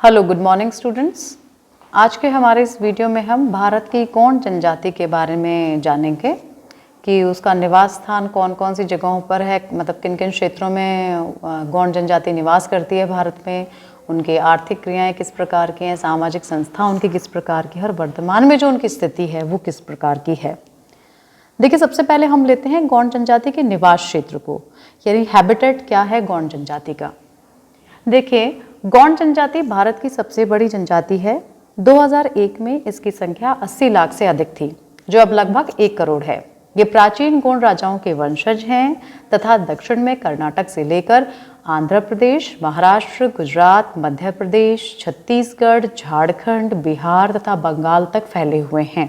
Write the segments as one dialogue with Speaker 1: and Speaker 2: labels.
Speaker 1: Hello, good morning students. आज के हमारे इस वीडियो में हम भारत की गौंड जनजाति के बारे में जानेंगे कि उसका निवास स्थान कौन कौन सी जगहों पर है, मतलब किन किन क्षेत्रों में गौंड जनजाति निवास करती है भारत में, उनकी आर्थिक क्रियाएं किस प्रकार की हैं, सामाजिक संस्था उनकी किस प्रकार की है और वर्तमान में जो उनकी स्थिति है वो किस प्रकार की है। देखिए, सबसे पहले हम लेते हैं गौंड जनजाति के निवास क्षेत्र को, यानी हैबिटेट क्या है गौंड जनजाति का। देखिए, गौंड जनजाति भारत की सबसे बड़ी जनजाति है। 2001 में इसकी संख्या 80 लाख से अधिक थी, जो अब लगभग 1 करोड़ है। ये प्राचीन गौंड राजाओं के वंशज हैं तथा दक्षिण में कर्नाटक से लेकर आंध्र प्रदेश, महाराष्ट्र, गुजरात, मध्य प्रदेश, छत्तीसगढ़, झारखंड, बिहार तथा बंगाल तक फैले हुए हैं।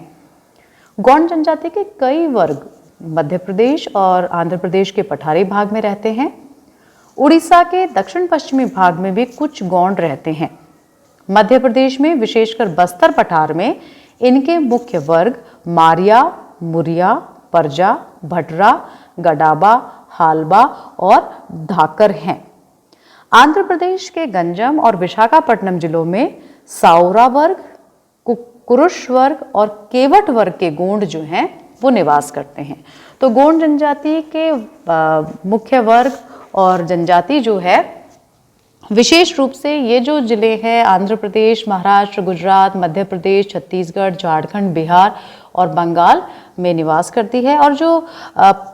Speaker 1: गौंड जनजाति के कई वर्ग मध्य प्रदेश और आंध्र प्रदेश के पठारी भाग में रहते हैं। उड़ीसा के दक्षिण पश्चिमी भाग में भी कुछ गौंड रहते हैं। मध्य प्रदेश में विशेषकर बस्तर पठार में इनके मुख्य वर्ग मारिया, मुरिया, परजा, भटरा, गडाबा, हालबा और धाकर हैं। आंध्र प्रदेश के गंजम और विशाखापट्टनम जिलों में साउरा वर्ग, कुरुश वर्ग और केवट वर्ग के गोंड जो हैं वो निवास करते हैं। तो गौंड जनजाति के मुख्य वर्ग और जनजाति जो है, विशेष रूप से ये जो जिले हैं आंध्र प्रदेश, महाराष्ट्र, गुजरात, मध्य प्रदेश, छत्तीसगढ़, झारखंड, बिहार और बंगाल में निवास करती है। और जो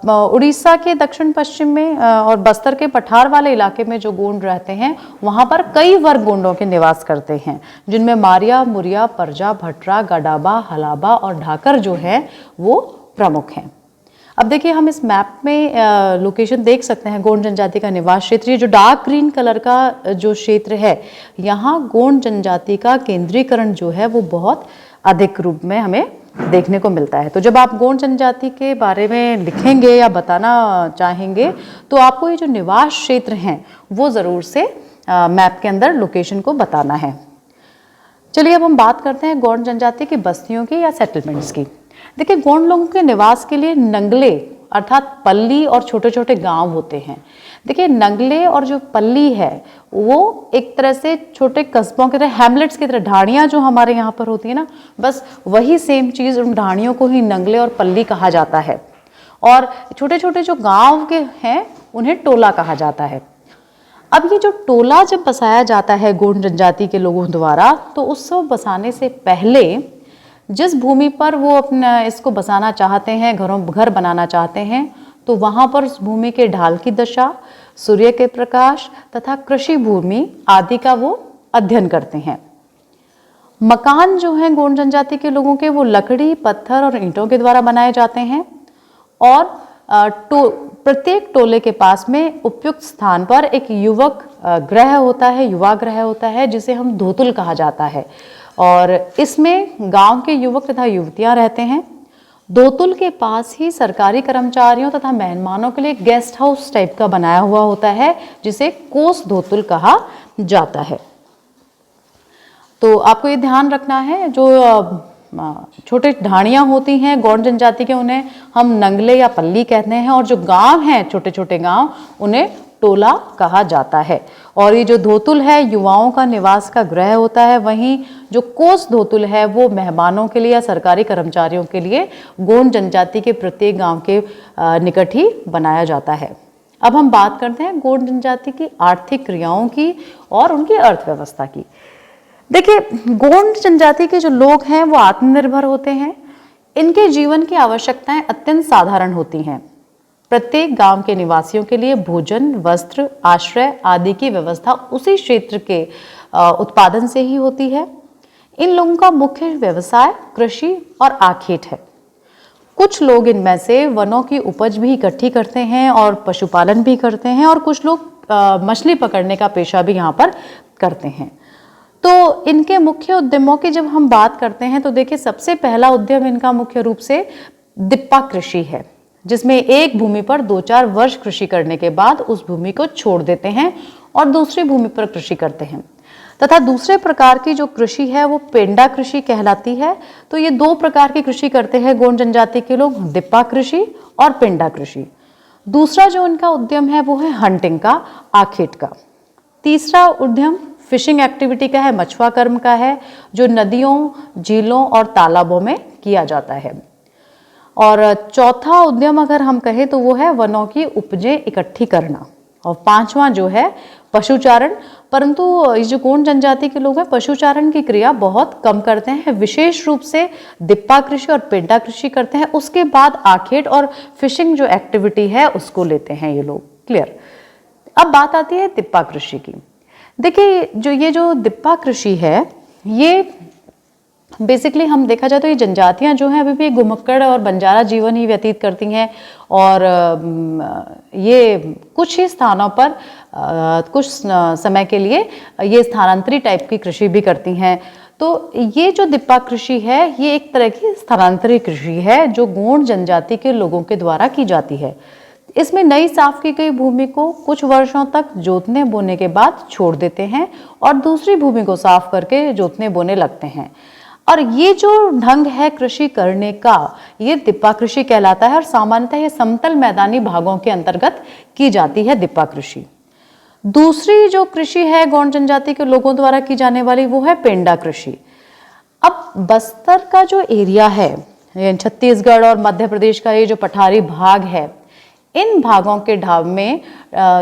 Speaker 1: उड़ीसा के दक्षिण पश्चिम में और बस्तर के पठार वाले इलाके में जो गोंड रहते हैं, वहाँ पर कई वर्ग गोंडों के निवास करते हैं, जिनमें मारिया, मुरिया, परजा, भटरा, गडाबा, हलाबा और ढाकर जो है वो प्रमुख हैं। अब देखिए, हम इस मैप में लोकेशन देख सकते हैं गौंड जनजाति का निवास क्षेत्र। ये जो डार्क ग्रीन कलर का जो क्षेत्र है, यहाँ गौंड जनजाति का केंद्रीकरण जो है वो बहुत अधिक रूप में हमें देखने को मिलता है। तो जब आप गौंड जनजाति के बारे में लिखेंगे या बताना चाहेंगे तो आपको ये जो निवास क्षेत्र हैं वो ज़रूर से मैप के अंदर लोकेशन को बताना है। चलिए, अब हम बात करते हैं गौंड जनजाति की बस्तियों की या सेटलमेंट्स की। देखिए, गौंड लोगों के निवास के लिए नंगले अर्थात पल्ली और छोटे छोटे गांव होते हैं। देखिए, नंगले और जो पल्ली है वो एक तरह से छोटे कस्बों की तरह, हैमलेट्स की तरह, ढाणियाँ जो हमारे यहाँ पर होती है ना, बस वही सेम चीज़, उन ढाणियों को ही नंगले और पल्ली कहा जाता है। और छोटे छोटे जो गाँव के हैं उन्हें टोला कहा जाता है। अब ये जो टोला जब बसाया जाता है गौंड जनजाति के लोगों द्वारा, तो उसको बसाने से पहले जिस भूमि पर वो अपना इसको बसाना चाहते हैं, घर बनाना चाहते हैं, तो वहाँ पर उस भूमि के ढाल की दशा, सूर्य के प्रकाश तथा कृषि भूमि आदि का वो अध्ययन करते हैं। मकान जो हैं गौंड जनजाति के लोगों के, वो लकड़ी, पत्थर और ईंटों के द्वारा बनाए जाते हैं। और प्रत्येक टोले के पास में उपयुक्त स्थान पर एक युवक गृह होता है, युवा गृह होता है, जिसे हम धोतुल कहा जाता है। और इसमें गांव के युवक तथा युवतियां रहते हैं। धोतुल के पास ही सरकारी कर्मचारियों तथा मेहमानों के लिए गेस्ट हाउस टाइप का बनाया हुआ होता है, जिसे कोस धोतुल कहा जाता है। तो आपको ये ध्यान रखना है, जो छोटे ढाणियाँ होती हैं गौंड जनजाति के, उन्हें हम नंगले या पल्ली कहते हैं। और जो गांव हैं, छोटे छोटे गांव, उन्हें टोला कहा जाता है। और ये जो धोतुल है युवाओं का निवास का गृह होता है। वहीं जो कोस धोतुल है वो मेहमानों के लिए या सरकारी कर्मचारियों के लिए गौंड जनजाति के प्रत्येक गांव के निकट ही बनाया जाता है। अब हम बात करते हैं गौंड जनजाति की आर्थिक क्रियाओं की और उनकी अर्थव्यवस्था की। देखिए, गौंड जनजाति के जो लोग हैं वो आत्मनिर्भर होते हैं। इनके जीवन की आवश्यकताएं अत्यंत साधारण होती हैं। प्रत्येक गांव के निवासियों के लिए भोजन, वस्त्र, आश्रय आदि की व्यवस्था उसी क्षेत्र के उत्पादन से ही होती है। इन लोगों का मुख्य व्यवसाय कृषि और आखेट है। कुछ लोग इनमें से वनों की उपज भी इकट्ठी करते हैं और पशुपालन भी करते हैं, और कुछ लोग मछली पकड़ने का पेशा भी यहाँ पर करते हैं। तो इनके मुख्य उद्यमों की जब हम बात करते हैं तो देखिए, सबसे पहला उद्यम इनका मुख्य रूप से दिप्पा कृषि है, जिसमें एक भूमि पर 2-4 वर्ष कृषि करने के बाद उस भूमि को छोड़ देते हैं और दूसरी भूमि पर कृषि करते हैं। तथा दूसरे प्रकार की जो कृषि है वो पेंडा कृषि कहलाती है। तो ये 2 प्रकार की कृषि करते हैं गौंड जनजाति के लोग, दिप्पा कृषि और पेंडा कृषि। दूसरा जो इनका उद्यम है वो है हंटिंग का, आखेट का। तीसरा उद्यम फिशिंग एक्टिविटी का है, मछुआ कर्म का है, जो नदियों, झीलों और तालाबों में किया जाता है। और चौथा उद्यम अगर हम कहें तो वो है वनों की उपजें इकट्ठी करना। और पांचवा जो है पशुचारण, परंतु ये जो गोंड जनजाति के लोग हैं पशुचारण की क्रिया बहुत कम करते हैं, विशेष रूप से दिप्पा कृषि और पेंडा कृषि करते हैं। उसके बाद आखेट और फिशिंग जो एक्टिविटी है उसको लेते हैं ये लोग। क्लियर। अब बात आती है दिप्पा कृषि की। देखिए जो दिप्पा कृषि है ये बेसिकली हम देखा जाए तो ये जनजातियां जो हैं अभी भी घुमक्कड़ और बंजारा जीवन ही व्यतीत करती हैं, और ये कुछ ही स्थानों पर कुछ समय के लिए ये स्थानांतरी टाइप की कृषि भी करती हैं। तो ये जो दिप्पा कृषि है ये एक तरह की स्थानांतरी कृषि है जो गोंड जनजाति के लोगों के द्वारा की जाती है। इसमें नई साफ की गई भूमि को कुछ वर्षों तक जोतने बोने के बाद छोड़ देते हैं और दूसरी भूमि को साफ करके जोतने बोने लगते हैं। और ये जो ढंग है कृषि करने का ये दिप्पा कृषि कहलाता है, और सामान्यतः ये समतल मैदानी भागों के अंतर्गत की जाती है दिप्पा कृषि। दूसरी जो कृषि है गोंड जनजाति के लोगों द्वारा की जाने वाली वो है पेंडा कृषि। अब बस्तर का जो एरिया है, छत्तीसगढ़ और मध्य प्रदेश का ये जो पठारी भाग है, इन भागों के ढाब में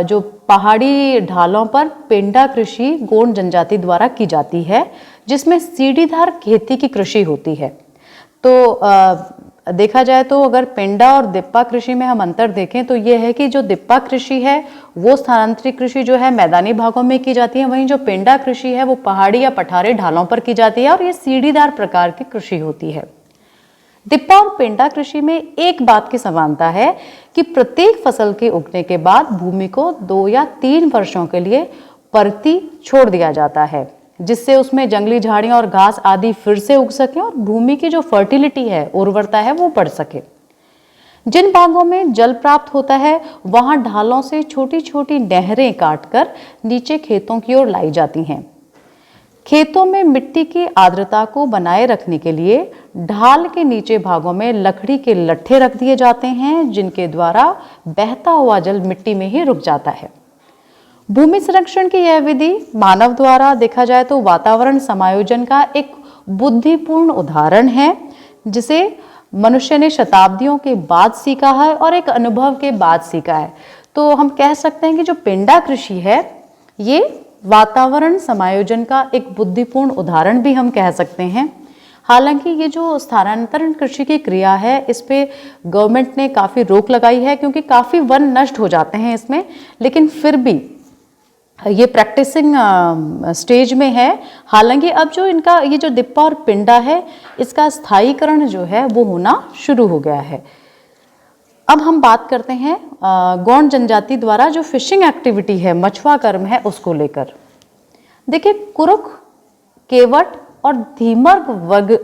Speaker 1: जो पहाड़ी ढालों पर पेंडा कृषि गोंड जनजाति द्वारा की जाती है, जिसमें सीढ़ीदार खेती की कृषि होती है। तो देखा जाए तो अगर पेंडा और दिप्पा कृषि में हम अंतर देखें तो ये है कि जो दिप्पा कृषि है वो स्थानांतरित कृषि जो है मैदानी भागों में की जाती है, वहीं जो पेंडा कृषि है वो पहाड़ी या पठारे ढालों पर की जाती है और ये सीढ़ीदार प्रकार की कृषि होती है। दिप्पा और पेंडा कृषि में एक बात की समानता है कि प्रत्येक फसल के उगने के बाद भूमि को 2 या 3 वर्षों के लिए परती छोड़ दिया जाता है, जिससे उसमें जंगली झाड़ियां और घास आदि फिर से उग सके और भूमि की जो फर्टिलिटी है, उर्वरता है, वो बढ़ सके। जिन भागों में जल प्राप्त होता है वहां ढालों से छोटी छोटी नहरें काटकर नीचे खेतों की ओर लाई जाती हैं। खेतों में मिट्टी की आर्द्रता को बनाए रखने के लिए ढाल के नीचे भागों में लकड़ी के लट्ठे रख दिए जाते हैं, जिनके द्वारा बहता हुआ जल मिट्टी में ही रुक जाता है। भूमि संरक्षण की यह विधि मानव द्वारा देखा जाए तो वातावरण समायोजन का एक बुद्धिपूर्ण उदाहरण है, जिसे मनुष्य ने शताब्दियों के बाद सीखा है और एक अनुभव के बाद सीखा है। तो हम कह सकते हैं कि जो पेंडा कृषि है ये वातावरण समायोजन का एक बुद्धिपूर्ण उदाहरण भी हम कह सकते हैं। हालांकि ये जो स्थानांतरण कृषि की क्रिया है इस पे गवर्नमेंट ने काफ़ी रोक लगाई है, क्योंकि काफ़ी वन नष्ट हो जाते हैं इसमें, लेकिन फिर भी ये प्रैक्टिसिंग स्टेज में है। हालांकि अब जो इनका ये जो दिप्पा और पिंडा है इसका स्थायीकरण जो है वो होना शुरू हो गया है। अब हम बात करते हैं गोंड जनजाति द्वारा जो फिशिंग एक्टिविटी है, मछुआ कर्म है, उसको लेकर। देखिए कुरुक, केवट और धीमर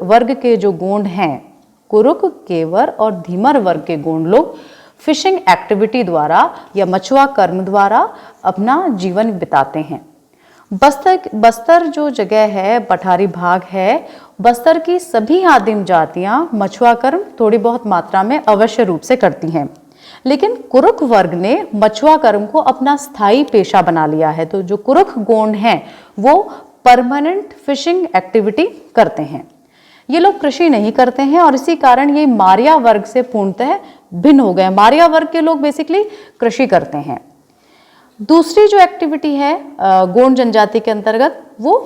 Speaker 1: वर्ग के जो गोंड हैं, कुरुक, केवर और धीमर वर्ग के गोंड लोग फिशिंग एक्टिविटी द्वारा या मछुआ कर्म द्वारा अपना जीवन बिताते हैं। बस्तर जो जगह है, पठारी भाग है, बस्तर की सभी आदिम जातियां मछुआ कर्म थोड़ी बहुत मात्रा में अवश्य रूप से करती हैं, लेकिन कुरुक वर्ग ने मछुआ कर्म को अपना स्थायी पेशा बना लिया है। तो जो कुरुक गोंड हैं वो परमानेंट फिशिंग एक्टिविटी करते हैं। ये लोग कृषि नहीं करते हैं और इसी कारण ये मारिया वर्ग से पूर्णतः भिन्न हो गए। मारिया वर्ग के लोग बेसिकली कृषि करते हैं। दूसरी जो एक्टिविटी है गोंड जनजाति के अंतर्गत वो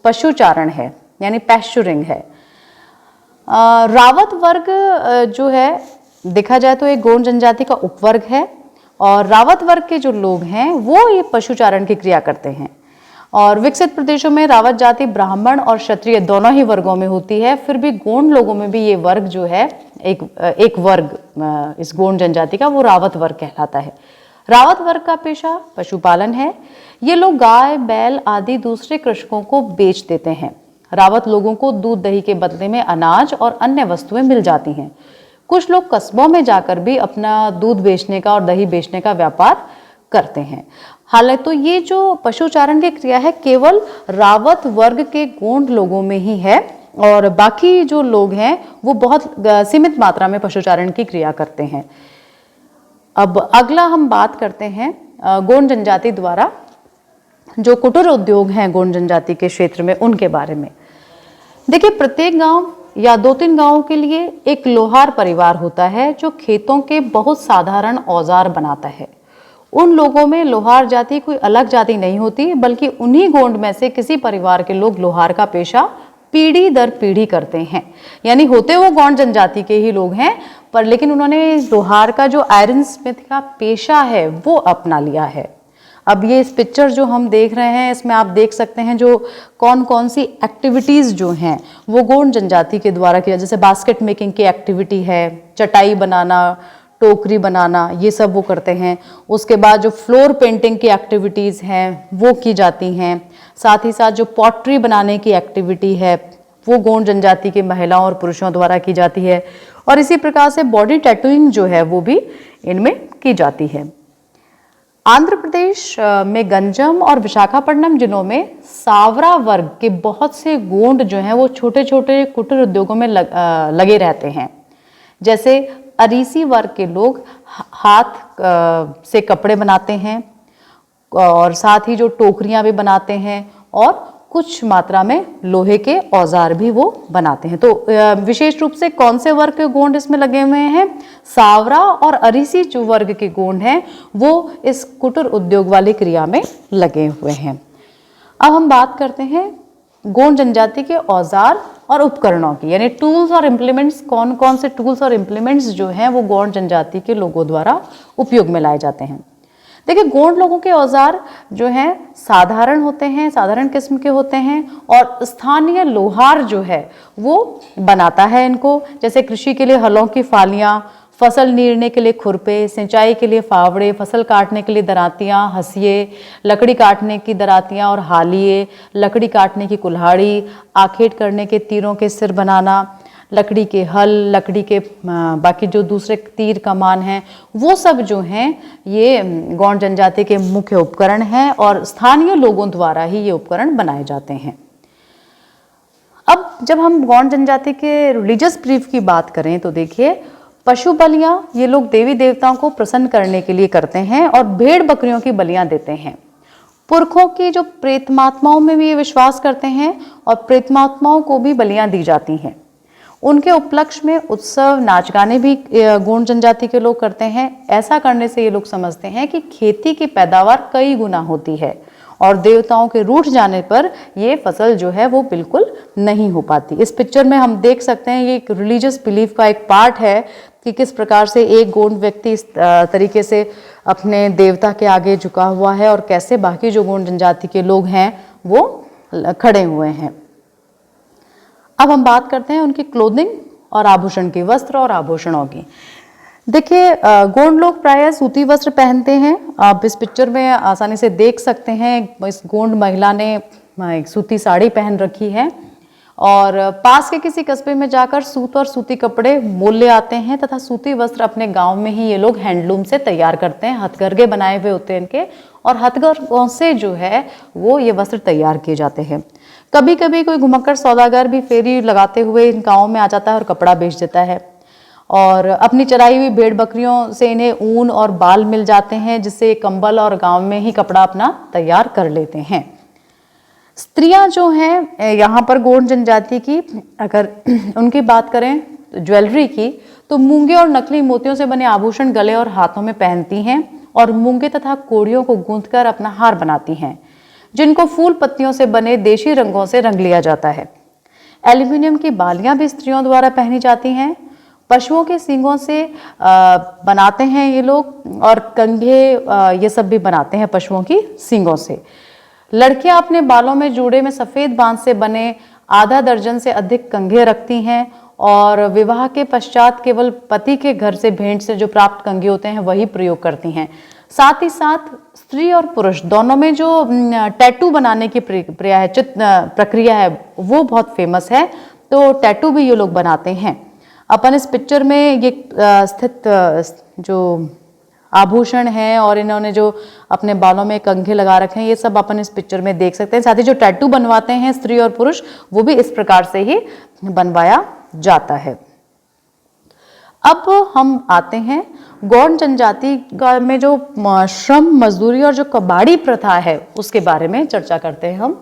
Speaker 1: पशुचारण है, यानी पैस्चुरिंग है। रावत वर्ग जो है देखा जाए तो एक गोंड जनजाति का उपवर्ग है, और रावत वर्ग के जो लोग हैं वो ये पशुचारण की क्रिया करते हैं। और विकसित प्रदेशों में रावत जाति ब्राह्मण और क्षत्रिय दोनों ही वर्गों में होती है, फिर भी गोंड लोगों में भी ये वर्ग जो है एक वर्ग इस गोंड जनजाति का वो रावत वर्ग कहलाता है। रावत वर्ग का पेशा पशुपालन है। ये लोग गाय, बैल आदि दूसरे कृषकों को बेच देते हैं। रावत लोगों को दूध दही के बदले में अनाज और अन्य वस्तुएं मिल जाती हैं। कुछ लोग कस्बों में जाकर भी अपना दूध बेचने का और दही बेचने का व्यापार करते हैं। हालांकि तो ये जो पशुचारण की क्रिया है केवल रावत वर्ग के गोंड लोगों में ही है, और बाकी जो लोग हैं वो बहुत सीमित मात्रा में पशुचारण की क्रिया करते हैं। अब अगला हम बात करते हैं गोंड जनजाति द्वारा जो कुटीर उद्योग हैं गोंड जनजाति के क्षेत्र में, उनके बारे में। देखिए, प्रत्येक गांव या 2-3 गांवों के लिए एक लोहार परिवार होता है जो खेतों के बहुत साधारण औजार बनाता है। उन लोगों में लोहार जाति कोई अलग जाति नहीं होती, बल्कि उन्हीं गोंड में से किसी परिवार के लोग लोहार का पेशा पीढ़ी दर पीढ़ी करते हैं। यानी होते वो गोंड जनजाति के ही लोग हैं, पर लेकिन उन्होंने लोहार का जो आयरन स्मिथ का पेशा है वो अपना लिया है। अब ये इस पिक्चर जो हम देख रहे हैं, इसमें आप देख सकते हैं जो कौन कौन सी एक्टिविटीज़ जो हैं वो गोंड जनजाति के द्वारा किया, जैसे बास्केट मेकिंग की एक्टिविटी है, चटाई बनाना, टोकरी बनाना, ये सब वो करते हैं। उसके बाद जो फ्लोर पेंटिंग की एक्टिविटीज़ हैं वो की जाती हैं। साथ ही साथ जो पॉटरी बनाने की एक्टिविटी है वो गोंड जनजाति की महिलाओं और पुरुषों द्वारा की जाती है। और इसी प्रकार से बॉडी टैटूइंग जो है वो भी इनमें की जाती है। आंध्र प्रदेश में गंजम और विशाखापट्टनम जिलों में सावरा वर्ग के बहुत से गोंड जो हैं वो छोटे छोटे कुटीर उद्योगों में लगे रहते हैं। जैसे अरीसी वर्ग के लोग हाथ से कपड़े बनाते हैं और साथ ही जो टोकरियां भी बनाते हैं और कुछ मात्रा में लोहे के औजार भी वो बनाते हैं। तो विशेष रूप से कौन से वर्ग के गोंड इसमें लगे हुए हैं? सावरा और अरीसी जो वर्ग के गोंड हैं वो इस कुटीर उद्योग वाली क्रिया में लगे हुए हैं। अब हम बात करते हैं गोंड जनजाति के औजार और उपकरणों की, यानी टूल्स और इम्प्लीमेंट्स। कौन कौन से टूल्स और इम्प्लीमेंट्स जो हैं वो गोंड जनजाति के लोगों द्वारा उपयोग में लाए जाते हैं। देखिए, गोंड लोगों के औजार जो हैं साधारण होते हैं, साधारण किस्म के होते हैं और स्थानीय लोहार जो है वो बनाता है इनको। जैसे कृषि के लिए हलों की फालियां, फसल नीरने के लिए खुरपे, सिंचाई के लिए फावड़े, फसल काटने के लिए दरातियां, हंसिए, लकड़ी काटने की दरातियां और हालिए, लकड़ी काटने की कुल्हाड़ी, आखेट करने के तीरों के सिर बनाना, लकड़ी के हल, लकड़ी के बाकी जो दूसरे तीर कमान हैं, वो सब जो हैं ये गोंड जनजाति के मुख्य उपकरण हैं और स्थानीय लोगों द्वारा ही ये उपकरण बनाए जाते हैं। अब जब हम गोंड जनजाति के रिलीजियस बिलीफ की बात करें तो देखिए, पशु बलियां ये लोग देवी देवताओं को प्रसन्न करने के लिए करते हैं और भेड़ बकरियों की बलियां देते हैं। पुरखों की जो प्रेतमात्माओं में भी ये विश्वास करते हैं और प्रेतमात्माओं को भी बलियां दी जाती हैं। उनके उपलक्ष्य में उत्सव, नाच गाने भी गोंड जनजाति के लोग करते हैं। ऐसा करने से ये लोग समझते हैं कि खेती की पैदावार कई गुना होती है और देवताओं के रूठ जाने पर ये फसल जो है वो बिल्कुल नहीं हो पाती। इस पिक्चर में हम देख सकते हैं ये एक रिलीजियस बिलीफ का एक पार्ट है कि किस प्रकार से एक गोंड व्यक्ति इस तरीके से अपने देवता के आगे झुका हुआ है और कैसे बाकी जो गोंड जनजाति के लोग हैं वो खड़े हुए हैं। अब हम बात करते हैं उनकी क्लोथिंग और आभूषण की, वस्त्र और आभूषणों की। देखिए, गोंड लोग प्रायः सूती वस्त्र पहनते हैं। आप इस पिक्चर में आसानी से देख सकते हैं इस गोंड महिला ने एक सूती साड़ी पहन रखी है और पास के किसी कस्बे में जाकर सूत और सूती कपड़े मोल ले आते हैं तथा सूती वस्त्र अपने गांव में ही ये लोग हैंडलूम से तैयार करते हैं। हथकरघे बनाए हुए होते हैं इनके और हथकरघों से जो है वो ये वस्त्र तैयार किए जाते हैं। कभी कभी कोई घुमक्कड़ सौदागर भी फेरी लगाते हुए इन गाँव में आ जाता है और कपड़ा बेच देता है और अपनी चराई हुई भेड़ बकरियों से इन्हें ऊन और बाल मिल जाते हैं, जिससे कंबल और गांव में ही कपड़ा अपना तैयार कर लेते हैं। स्त्रियां जो हैं यहाँ पर गोंड जनजाति की, अगर उनकी बात करें तो ज्वेलरी की, तो मूंगे और नकली मोतियों से बने आभूषण गले और हाथों में पहनती हैं और मूंगे तथा कोड़ियों को गूंथकर अपना हार बनाती हैं, जिनको फूल पत्तियों से बने देशी रंगों से रंग लिया जाता है। एल्यूमिनियम की बालियां भी स्त्रियों द्वारा पहनी जाती हैं। पशुओं के सींगों से बनाते हैं ये लोग और कंघे ये सब भी बनाते हैं पशुओं की सींगों से। लड़कियां अपने बालों में जूड़े में सफ़ेद बांस से बने आधा दर्जन से अधिक कंघे रखती हैं और विवाह के पश्चात केवल पति के घर से भेंट से जो प्राप्त कंघे होते हैं वही प्रयोग करती हैं। साथ ही साथ स्त्री और पुरुष दोनों में जो टैटू बनाने की प्रक्रिया है वो बहुत फेमस है, तो टैटू भी ये लोग बनाते हैं। अपन इस पिक्चर में ये स्थित जो आभूषण हैं और इन्होंने जो अपने बालों में कंघे लगा रखे हैं ये सब अपन इस पिक्चर में देख सकते हैं। साथ ही जो टैटू बनवाते हैं स्त्री और पुरुष वो भी इस प्रकार से ही बनवाया जाता है। अब हम आते हैं गौंड जनजाति में जो श्रम मजदूरी और जो कबाड़ी प्रथा है उसके बारे में चर्चा करते हैं हम।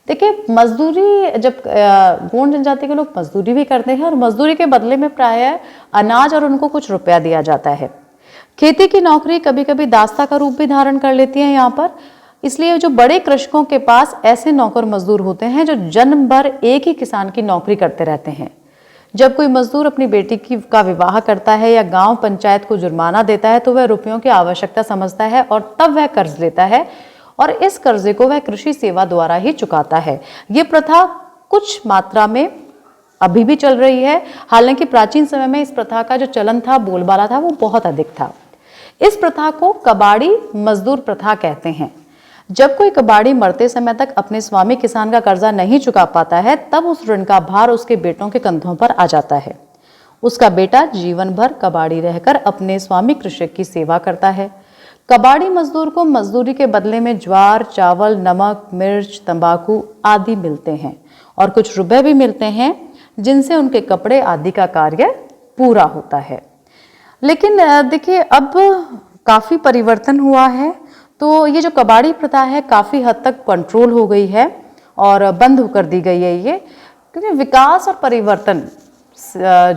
Speaker 1: देखिए, मजदूरी जब गौंड जनजाति के लोग मजदूरी भी करते हैं और मजदूरी के बदले में प्रायः अनाज और उनको कुछ रुपया दिया जाता है। खेती की नौकरी कभी कभी दास्ता का रूप भी धारण कर लेती है यहाँ पर। इसलिए जो बड़े कृषकों के पास ऐसे नौकर मजदूर होते हैं जो जन्म भर एक ही किसान की नौकरी करते रहते हैं। जब कोई मजदूर अपनी बेटी का विवाह करता है या गांव पंचायत को जुर्माना देता है तो वह रुपयों की आवश्यकता समझता है और तब वह कर्ज लेता है और इस कर्जे को वह कृषि सेवा द्वारा ही चुकाता है। ये प्रथा कुछ मात्रा में अभी भी चल रही है। हालांकि प्राचीन समय में इस प्रथा का जो चलन था, बोलबाला था, वो बहुत अधिक था। इस प्रथा को कबाड़ी मजदूर प्रथा कहते हैं। जब कोई कबाड़ी मरते समय तक अपने स्वामी किसान का कर्जा नहीं चुका पाता है तब उस ऋण का भार उसके बेटों के कंधों पर आ जाता है। उसका बेटा जीवन भर कबाड़ी रहकर अपने स्वामी कृषक की सेवा करता है। कबाड़ी मजदूर को मजदूरी के बदले में ज्वार, चावल, नमक, मिर्च, तंबाकू आदि मिलते हैं और कुछ रुपए भी मिलते हैं जिनसे उनके कपड़े आदि का कार्य पूरा होता है। लेकिन देखिए, अब काफी परिवर्तन हुआ है, तो ये जो कबाड़ी प्रथा है काफ़ी हद तक कंट्रोल हो गई है और बंद कर दी गई है ये, क्योंकि विकास और परिवर्तन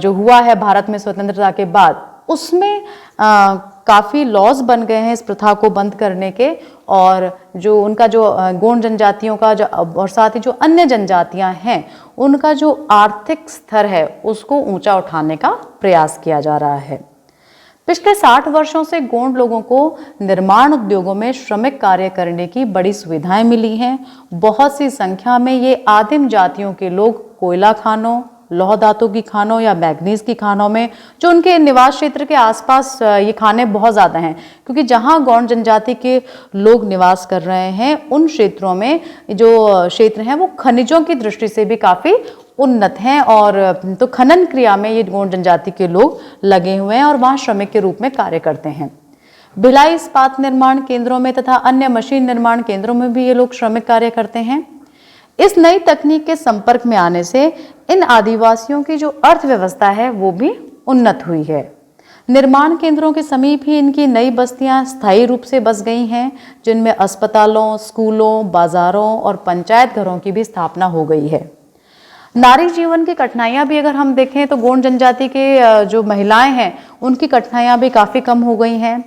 Speaker 1: जो हुआ है भारत में स्वतंत्रता के बाद उसमें काफ़ी लॉज बन गए हैं इस प्रथा को बंद करने के। और जो उनका जो गौंड जनजातियों का जो और साथ ही जो अन्य जनजातियां हैं उनका जो आर्थिक स्तर है उसको ऊंचा उठाने का प्रयास किया जा रहा है। पिछले 60 वर्षों से गौंड लोगों को निर्माण उद्योगों में श्रमिक कार्य करने की बड़ी सुविधाएं मिली हैं। बहुत सी संख्या में ये आदिम जातियों के लोग कोयला खानों, लौह धातु की खानों या मैग्नीज की खानों में, जो उनके निवास क्षेत्र के आसपास ये खाने बहुत ज़्यादा हैं, क्योंकि जहां गौंड जनजाति के लोग निवास कर रहे हैं उन क्षेत्रों में जो क्षेत्र हैं वो खनिजों की दृष्टि से भी काफ़ी उन्नत हैं। और तो खनन क्रिया में ये गौंड जनजाति के लोग लगे हुए हैं और वहाँ श्रमिक के रूप में कार्य करते हैं। भिलाई इस्पात निर्माण केंद्रों में तथा अन्य मशीन निर्माण केंद्रों में भी ये लोग श्रमिक कार्य करते हैं। इस नई तकनीक के संपर्क में आने से इन आदिवासियों की जो अर्थव्यवस्था है वो भी उन्नत हुई है। निर्माण केंद्रों के समीप ही इनकी नई बस्तियां स्थायी रूप से बस गई हैं, जिनमें अस्पतालों, स्कूलों, बाजारों और पंचायत घरों की भी स्थापना हो गई है। नारी जीवन की कठिनाइयां भी अगर हम देखें तो गौंड जनजाति के जो महिलाएं हैं उनकी कठिनाइयां भी काफ़ी कम हो गई हैं।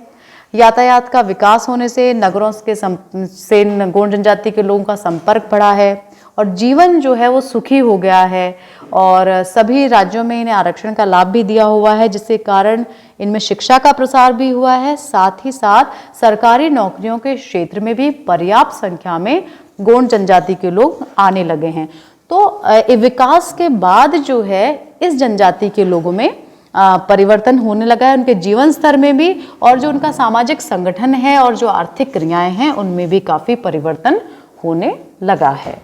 Speaker 1: यातायात का विकास होने से नगरों से गौंड जनजाति के लोगों का संपर्क बढ़ा है और जीवन जो है वो सुखी हो गया है और सभी राज्यों में इन्हें आरक्षण का लाभ भी दिया हुआ है, जिसके कारण इनमें शिक्षा का प्रसार भी हुआ है। साथ ही साथ सरकारी नौकरियों के क्षेत्र में भी पर्याप्त संख्या में गौंड जनजाति के लोग आने लगे हैं। तो विकास के बाद जो है इस जनजाति के लोगों में परिवर्तन होने लगा है, उनके जीवन स्तर में भी, और जो उनका सामाजिक संगठन है और जो आर्थिक क्रियाएं हैं उनमें भी काफ़ी परिवर्तन होने लगा है।